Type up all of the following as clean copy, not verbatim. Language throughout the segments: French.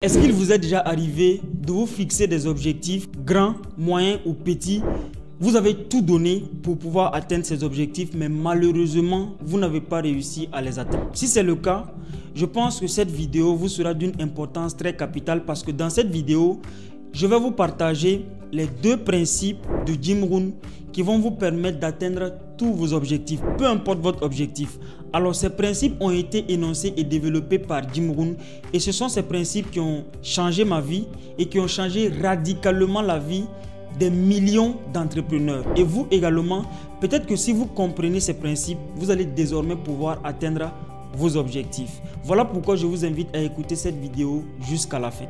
Est-ce qu'il vous est déjà arrivé de vous fixer des objectifs grands, moyens ou petits? Vous avez tout donné pour pouvoir atteindre ces objectifs, mais malheureusement, vous n'avez pas réussi à les atteindre. Si c'est le cas, je pense que cette vidéo vous sera d'une importance très capitale parce que dans cette vidéo, je vais vous partager les 2 principes de Jim Rohn qui vont vous permettre d'atteindre tous vos objectifs, peu importe votre objectif. Alors ces principes ont été énoncés et développés par Jim Rohn et ce sont ces principes qui ont changé ma vie et qui ont changé radicalement la vie des millions d'entrepreneurs. Et vous également, peut-être que si vous comprenez ces principes, vous allez désormais pouvoir atteindre vos objectifs. Voilà pourquoi je vous invite à écouter cette vidéo jusqu'à la fin.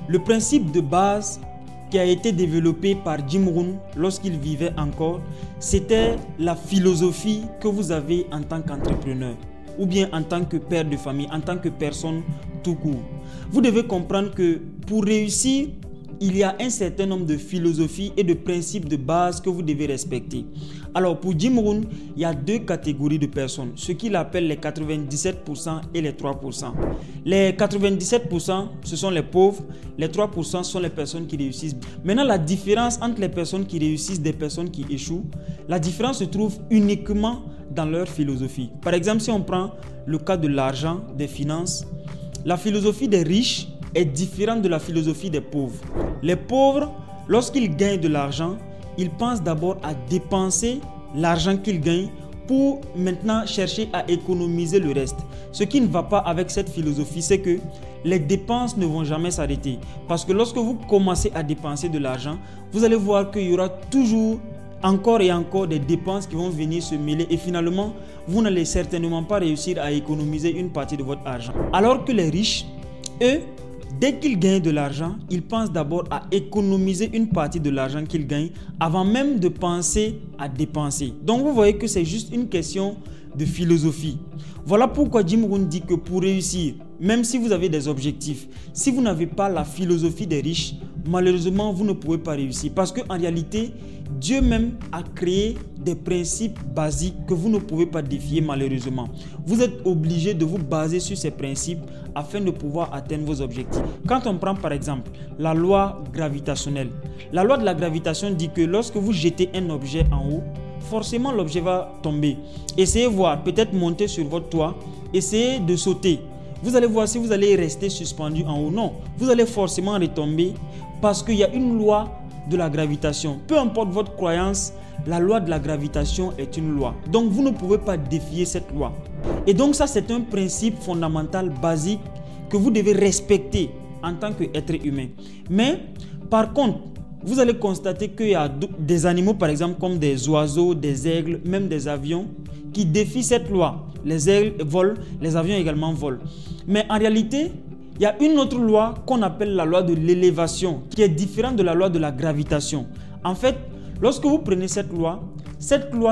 Le principe de base qui a été développé par Jim Rohn lorsqu'il vivait encore, c'était la philosophie que vous avez en tant qu'entrepreneur ou bien en tant que père de famille, en tant que personne tout court. Vous devez comprendre que pour réussir, il y a un certain nombre de philosophies et de principes de base que vous devez respecter. Alors pour Jim Rohn, il y a 2 catégories de personnes, ce qu'il appelle les 97% et les 3%. Les 97%, ce sont les pauvres, les 3% sont les personnes qui réussissent. Maintenant, la différence entre les personnes qui réussissent et des personnes qui échouent, la différence se trouve uniquement dans leur philosophie. Par exemple, si on prend le cas de l'argent, des finances, la philosophie des riches est différente de la philosophie des pauvres. Les pauvres, lorsqu'ils gagnent de l'argent, ils pensent d'abord à dépenser l'argent qu'ils gagnent pour maintenant chercher à économiser le reste. Ce qui ne va pas avec cette philosophie, c'est que les dépenses ne vont jamais s'arrêter. Parce que lorsque vous commencez à dépenser de l'argent, vous allez voir qu'il y aura toujours encore et encore des dépenses qui vont venir se mêler et finalement, vous n'allez certainement pas réussir à économiser une partie de votre argent. Alors que les riches, eux, dès qu'ils gagnent de l'argent, ils pensent d'abord à économiser une partie de l'argent qu'ils gagnent avant même de penser à dépenser. Donc vous voyez que c'est juste une question de philosophie. Voilà pourquoi Jim Rohn dit que pour réussir, même si vous avez des objectifs, si vous n'avez pas la philosophie des riches, malheureusement vous ne pouvez pas réussir. Parce qu'en réalité, Dieu même a créé des principes basiques que vous ne pouvez pas défier malheureusement. Vous êtes obligé de vous baser sur ces principes afin de pouvoir atteindre vos objectifs. Quand on prend par exemple la loi gravitationnelle, la loi de la gravitation dit que lorsque vous jetez un objet en haut, forcément l'objet va tomber. Essayez de voir, peut-être monter sur votre toit, essayez de sauter. Vous allez voir si vous allez rester suspendu en haut. Non, vous allez forcément retomber parce qu'il y a une loi de la gravitation. Peu importe votre croyance, la loi de la gravitation est une loi. Donc vous ne pouvez pas défier cette loi. Et donc ça, c'est un principe fondamental, basique, que vous devez respecter en tant qu'être humain. Mais par contre, vous allez constater qu'il y a des animaux, par exemple, comme des oiseaux, des aigles, même des avions, qui défient cette loi. Les aigles volent, les avions également volent. Mais en réalité, il y a une autre loi qu'on appelle la loi de l'élévation, qui est différente de la loi de la gravitation. En fait, lorsque vous prenez cette loi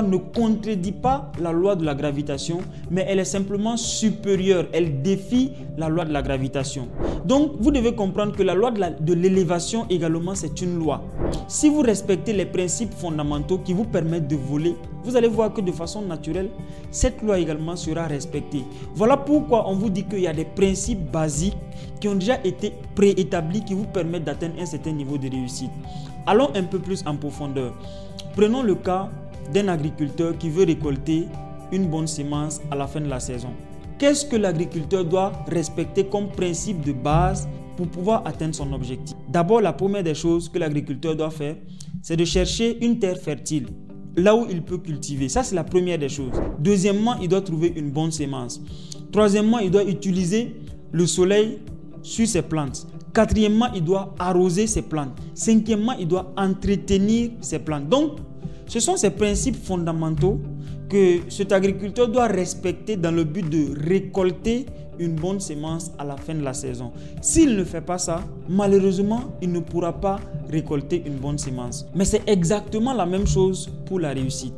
ne contredit pas la loi de la gravitation, mais elle est simplement supérieure. Elle défie la loi de la gravitation. Donc, vous devez comprendre que la loi de l'élévation également, c'est une loi. Si vous respectez les principes fondamentaux qui vous permettent de voler, vous allez voir que de façon naturelle, cette loi également sera respectée. Voilà pourquoi on vous dit qu'il y a des principes basiques qui ont déjà été préétablis qui vous permettent d'atteindre un certain niveau de réussite. Allons un peu plus en profondeur. Prenons le cas d'un agriculteur qui veut récolter une bonne semence à la fin de la saison. Qu'est-ce que l'agriculteur doit respecter comme principe de base pour pouvoir atteindre son objectif? D'abord, la première des choses que l'agriculteur doit faire, c'est de chercher une terre fertile, là où il peut cultiver. Ça, c'est la première des choses. Deuxièmement, il doit trouver une bonne semence. Troisièmement, il doit utiliser le soleil sur ses plantes. Quatrièmement, il doit arroser ses plantes. Cinquièmement, il doit entretenir ses plantes. Donc, ce sont ces principes fondamentaux que cet agriculteur doit respecter dans le but de récolter une bonne semence à la fin de la saison. S'il ne fait pas ça, malheureusement, il ne pourra pas récolter une bonne semence. Mais c'est exactement la même chose pour la réussite.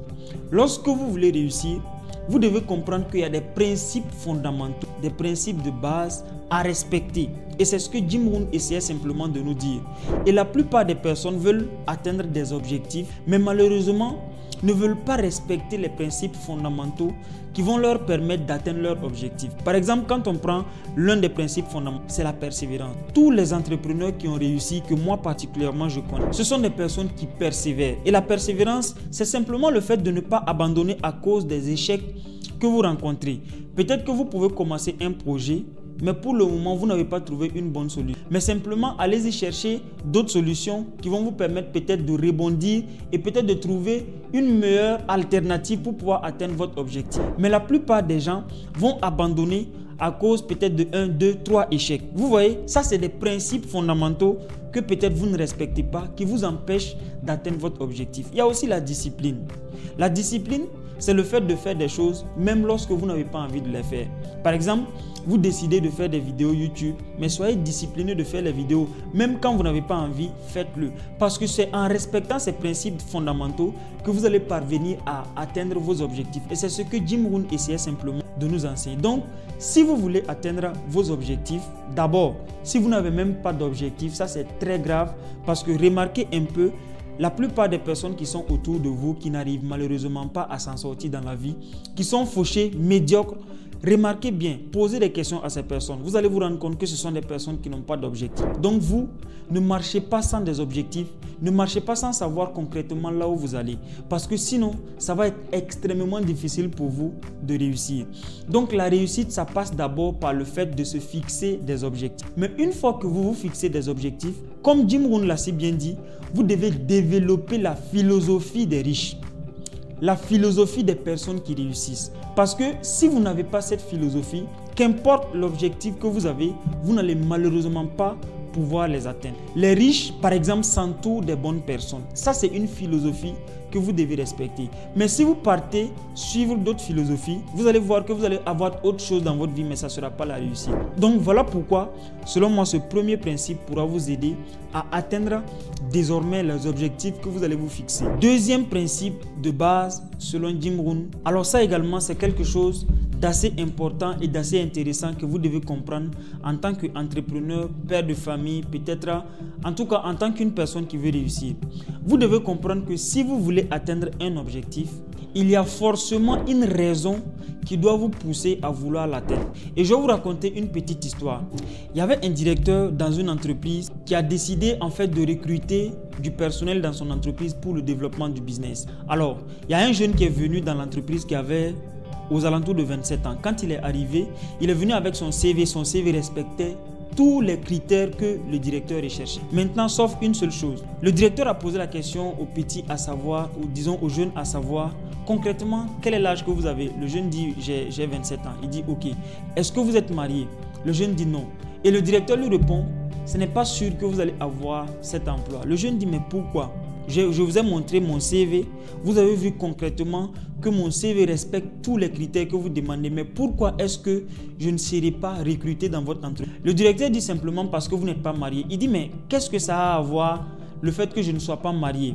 Lorsque vous voulez réussir, vous devez comprendre qu'il y a des principes fondamentaux, des principes de base à respecter. Et c'est ce que Jim Rohn essayait simplement de nous dire. Et la plupart des personnes veulent atteindre des objectifs, mais malheureusement, ne veulent pas respecter les principes fondamentaux qui vont leur permettre d'atteindre leur objectif. Par exemple, quand on prend l'un des principes fondamentaux, c'est la persévérance. Tous les entrepreneurs qui ont réussi, que moi particulièrement je connais, ce sont des personnes qui persévèrent. Et la persévérance, c'est simplement le fait de ne pas abandonner à cause des échecs que vous rencontrez. Peut-être que vous pouvez commencer un projet, mais pour le moment, vous n'avez pas trouvé une bonne solution. Mais simplement, allez-y chercher d'autres solutions qui vont vous permettre peut-être de rebondir et peut-être de trouver une meilleure alternative pour pouvoir atteindre votre objectif. Mais la plupart des gens vont abandonner à cause peut-être de 1, 2, 3 échecs. Vous voyez, ça c'est des principes fondamentaux que peut-être vous ne respectez pas, qui vous empêchent d'atteindre votre objectif. Il y a aussi la discipline. La discipline, c'est le fait de faire des choses même lorsque vous n'avez pas envie de les faire. Par exemple, vous décidez de faire des vidéos YouTube, mais soyez discipliné de faire les vidéos. Même quand vous n'avez pas envie, faites-le. Parce que c'est en respectant ces principes fondamentaux que vous allez parvenir à atteindre vos objectifs. Et c'est ce que Jim Rohn essayait simplement de nous enseigner. Donc, si vous voulez atteindre vos objectifs, d'abord, si vous n'avez même pas d'objectif, ça c'est très grave parce que remarquez un peu, la plupart des personnes qui sont autour de vous, qui n'arrivent malheureusement pas à s'en sortir dans la vie, qui sont fauchées, médiocres, remarquez bien, posez des questions à ces personnes. Vous allez vous rendre compte que ce sont des personnes qui n'ont pas d'objectif. Donc vous, ne marchez pas sans des objectifs, ne marchez pas sans savoir concrètement là où vous allez. Parce que sinon, ça va être extrêmement difficile pour vous de réussir. Donc la réussite, ça passe d'abord par le fait de se fixer des objectifs. Mais une fois que vous vous fixez des objectifs, comme Jim Rohn l'a si bien dit, vous devez développer la philosophie des riches. La philosophie des personnes qui réussissent. Parce que si vous n'avez pas cette philosophie, qu'importe l'objectif que vous avez, vous n'allez malheureusement pas pouvoir les atteindre. Les riches, par exemple, s'entourent des bonnes personnes. Ça, c'est une philosophie que vous devez respecter. Mais si vous partez suivre d'autres philosophies, vous allez voir que vous allez avoir autre chose dans votre vie, mais ça ne sera pas la réussite. Donc voilà pourquoi, selon moi, ce premier principe pourra vous aider à atteindre désormais les objectifs que vous allez vous fixer. Deuxième principe de base, selon Jim Rohn. Alors ça également, c'est quelque chose d'assez important et d'assez intéressant que vous devez comprendre en tant qu'entrepreneur, père de famille, peut-être, en tout cas en tant qu'une personne qui veut réussir. Vous devez comprendre que si vous voulez atteindre un objectif, il y a forcément une raison qui doit vous pousser à vouloir l'atteindre. Et je vais vous raconter une petite histoire. Il y avait un directeur dans une entreprise qui a décidé en fait de recruter du personnel dans son entreprise pour le développement du business. Alors, il y a un jeune qui est venu dans l'entreprise qui avait aux alentours de 27 ans. Quand il est arrivé, il est venu avec son CV. Son CV respectait tous les critères que le directeur recherchait. Maintenant, sauf une seule chose. Le directeur a posé la question au petit à savoir, ou disons au jeune à savoir, concrètement, quel est l'âge que vous avez? Le jeune dit, j'ai 27 ans. Il dit, ok. Est-ce que vous êtes marié? Le jeune dit non. Et le directeur lui répond, ce n'est pas sûr que vous allez avoir cet emploi. Le jeune dit, mais pourquoi? Je vous ai montré mon CV. Vous avez vu concrètement que mon CV respecte tous les critères que vous demandez. Mais pourquoi est-ce que je ne serai pas recruté dans votre entreprise? Le directeur dit simplement parce que vous n'êtes pas marié. Il dit, mais qu'est-ce que ça a à voir le fait que je ne sois pas marié?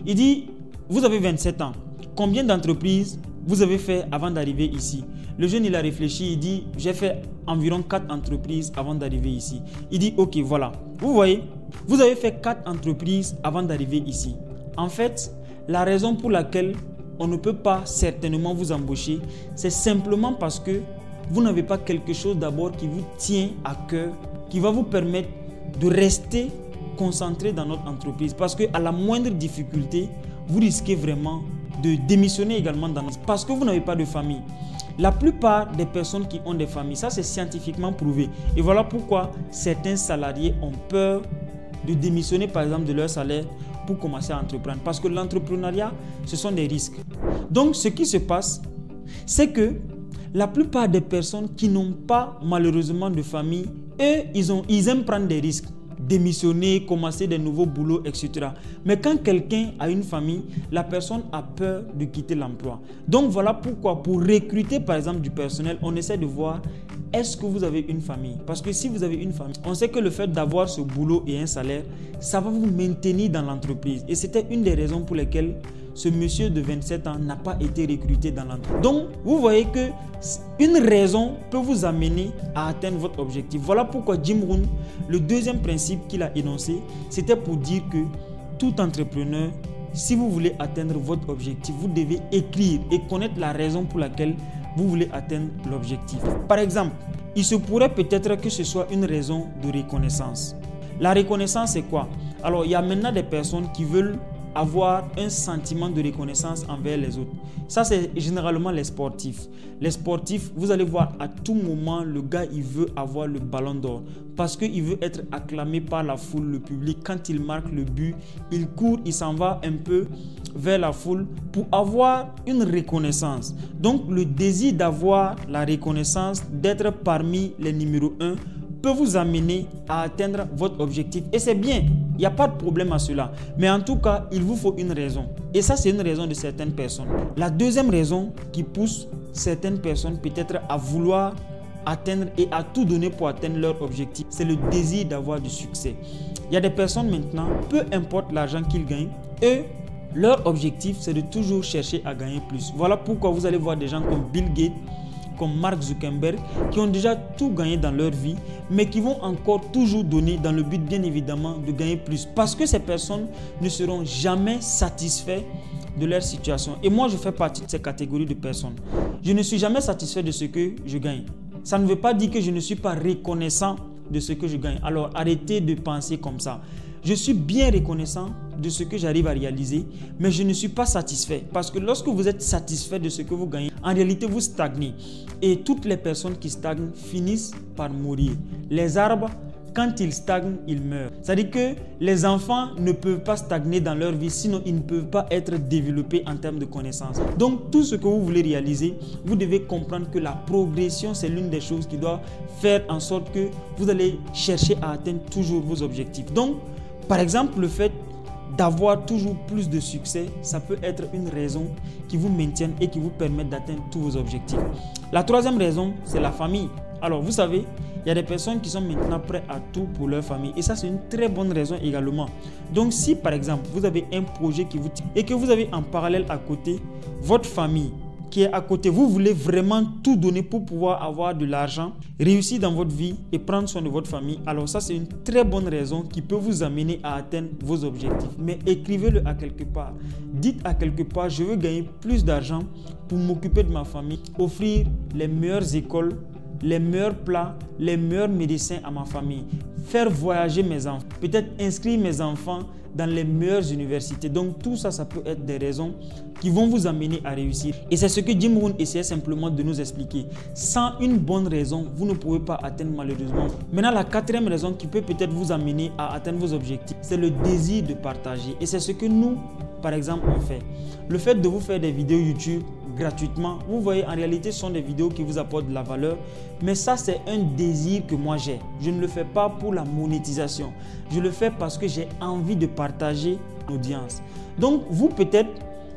Il dit, vous avez 27 ans. Combien d'entreprises vous avez fait avant d'arriver ici? Le jeune, il a réfléchi, il dit, j'ai fait environ 4 entreprises avant d'arriver ici. Il dit, ok, voilà. Vous voyez, vous avez fait 4 entreprises avant d'arriver ici. En fait, la raison pour laquelle on ne peut pas certainement vous embaucher, c'est simplement parce que vous n'avez pas quelque chose d'abord qui vous tient à cœur, qui va vous permettre de rester concentré dans notre entreprise. Parce qu'à la moindre difficulté, vous risquez vraiment de démissionner également dans notre... Parce que vous n'avez pas de famille. La plupart des personnes qui ont des familles, ça c'est scientifiquement prouvé. Et voilà pourquoi certains salariés ont peur de démissionner par exemple de leur salaire pour commencer à entreprendre. Parce que l'entrepreneuriat, ce sont des risques. Donc ce qui se passe, c'est que la plupart des personnes qui n'ont pas malheureusement de famille, eux, ils aiment prendre des risques. Démissionner, commencer des nouveaux boulots, etc. Mais quand quelqu'un a une famille, la personne a peur de quitter l'emploi. Donc voilà pourquoi pour recruter par exemple du personnel, on essaie de voir est-ce que vous avez une famille? Parce que si vous avez une famille, on sait que le fait d'avoir ce boulot et un salaire, ça va vous maintenir dans l'entreprise. Et c'était une des raisons pour lesquelles ce monsieur de 27 ans n'a pas été recruté dans l'entreprise. Donc, vous voyez que une raison peut vous amener à atteindre votre objectif. Voilà pourquoi Jim Rohn, le deuxième principe qu'il a énoncé, c'était pour dire que tout entrepreneur si vous voulez atteindre votre objectif, vous devez écrire et connaître la raison pour laquelle vous voulez atteindre l'objectif. Par exemple, il se pourrait peut-être que ce soit une raison de reconnaissance. La reconnaissance, c'est quoi? Alors, il y a maintenant des personnes qui veulent avoir un sentiment de reconnaissance envers les autres. Ça, c'est généralement les sportifs. Les sportifs, vous allez voir à tout moment, le gars, il veut avoir le ballon d'or parce qu'il veut être acclamé par la foule, le public. Quand il marque le but, il court, il s'en va un peu vers la foule pour avoir une reconnaissance. Donc, le désir d'avoir la reconnaissance, d'être parmi les numéros 1, peut vous amener à atteindre votre objectif. Et c'est bien, il n'y a pas de problème à cela. Mais en tout cas, il vous faut une raison. Et ça, c'est une raison de certaines personnes. La deuxième raison qui pousse certaines personnes peut-être à vouloir atteindre et à tout donner pour atteindre leur objectif, c'est le désir d'avoir du succès. Il y a des personnes maintenant, peu importe l'argent qu'ils gagnent, eux, leur objectif, c'est de toujours chercher à gagner plus. Voilà pourquoi vous allez voir des gens comme Bill Gates, comme Mark Zuckerberg, qui ont déjà tout gagné dans leur vie, mais qui vont encore toujours donner dans le but, bien évidemment, de gagner plus. Parce que ces personnes ne seront jamais satisfaits de leur situation. Et moi, je fais partie de ces catégories de personnes. Je ne suis jamais satisfait de ce que je gagne. Ça ne veut pas dire que je ne suis pas reconnaissant de ce que je gagne. Alors, arrêtez de penser comme ça. Je suis bien reconnaissant de ce que j'arrive à réaliser, mais je ne suis pas satisfait. Parce que lorsque vous êtes satisfait de ce que vous gagnez, en réalité, vous stagnez. Et toutes les personnes qui stagnent finissent par mourir. Les arbres, quand ils stagnent, ils meurent. C'est-à-dire que les enfants ne peuvent pas stagner dans leur vie, sinon ils ne peuvent pas être développés en termes de connaissances. Donc, tout ce que vous voulez réaliser, vous devez comprendre que la progression, c'est l'une des choses qui doit faire en sorte que vous allez chercher à atteindre toujours vos objectifs. Donc, par exemple, le fait d'avoir toujours plus de succès, ça peut être une raison qui vous maintienne et qui vous permet d'atteindre tous vos objectifs. La troisième raison, c'est la famille. Alors, vous savez, il y a des personnes qui sont maintenant prêtes à tout pour leur famille. Et ça, c'est une très bonne raison également. Donc, si par exemple, vous avez un projet qui vous tient et que vous avez en parallèle à côté votre famille qui est à côté, vous voulez vraiment tout donner pour pouvoir avoir de l'argent, réussir dans votre vie et prendre soin de votre famille, alors ça, c'est une très bonne raison qui peut vous amener à atteindre vos objectifs. Mais écrivez-le à quelque part. Dites à quelque part, je veux gagner plus d'argent pour m'occuper de ma famille, offrir les meilleures écoles, les meilleurs plats, les meilleurs médecins à ma famille, faire voyager mes enfants, peut-être inscrire mes enfants dans les meilleures universités. Donc tout ça, ça peut être des raisons qui vont vous amener à réussir. Et c'est ce que Jim Rohn essayait simplement de nous expliquer. Sans une bonne raison, vous ne pouvez pas atteindre malheureusement. Maintenant, la quatrième raison qui peut peut-être vous amener à atteindre vos objectifs, c'est le désir de partager. Et c'est ce que nous, par exemple, on fait. Le fait de vous faire des vidéos YouTube gratuitement, vous voyez, en réalité, ce sont des vidéos qui vous apportent de la valeur. Mais ça, c'est un désir que moi j'ai. Je ne le fais pas pour la monétisation. Je le fais parce que j'ai envie de partager l'audience. Donc, vous, peut-être,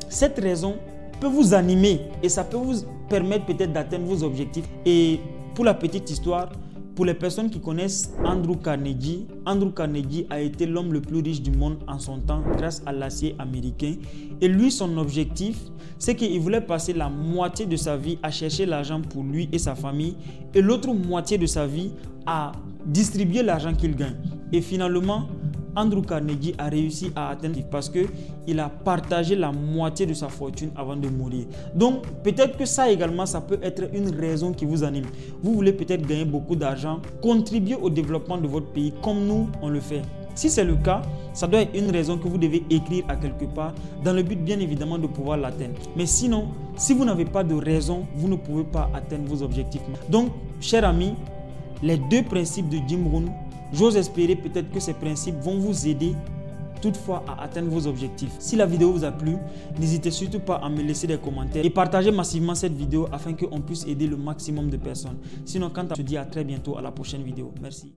cette raison peut vous animer et ça peut vous permettre peut-être d'atteindre vos objectifs. Et pour la petite histoire, pour les personnes qui connaissent Andrew Carnegie a été l'homme le plus riche du monde en son temps grâce à l'acier américain. Et lui, son objectif, c'est qu'il voulait passer la moitié de sa vie à chercher l'argent pour lui et sa famille et l'autre moitié de sa vie à distribuer l'argent qu'il gagne. Et finalement, Andrew Carnegie a réussi à atteindre parce qu'il a partagé la moitié de sa fortune avant de mourir. Donc, peut-être que ça également, ça peut être une raison qui vous anime. Vous voulez peut-être gagner beaucoup d'argent, contribuer au développement de votre pays comme nous, on le fait. Si c'est le cas, ça doit être une raison que vous devez écrire à quelque part dans le but bien évidemment de pouvoir l'atteindre. Mais sinon, si vous n'avez pas de raison, vous ne pouvez pas atteindre vos objectifs. Donc, chers amis, les deux principes de Jim Rohn, j'ose espérer peut-être que ces principes vont vous aider toutefois à atteindre vos objectifs. Si la vidéo vous a plu, n'hésitez surtout pas à me laisser des commentaires et partagez massivement cette vidéo afin qu'on puisse aider le maximum de personnes. Sinon, quant à moi, je vous dis à très bientôt à la prochaine vidéo. Merci.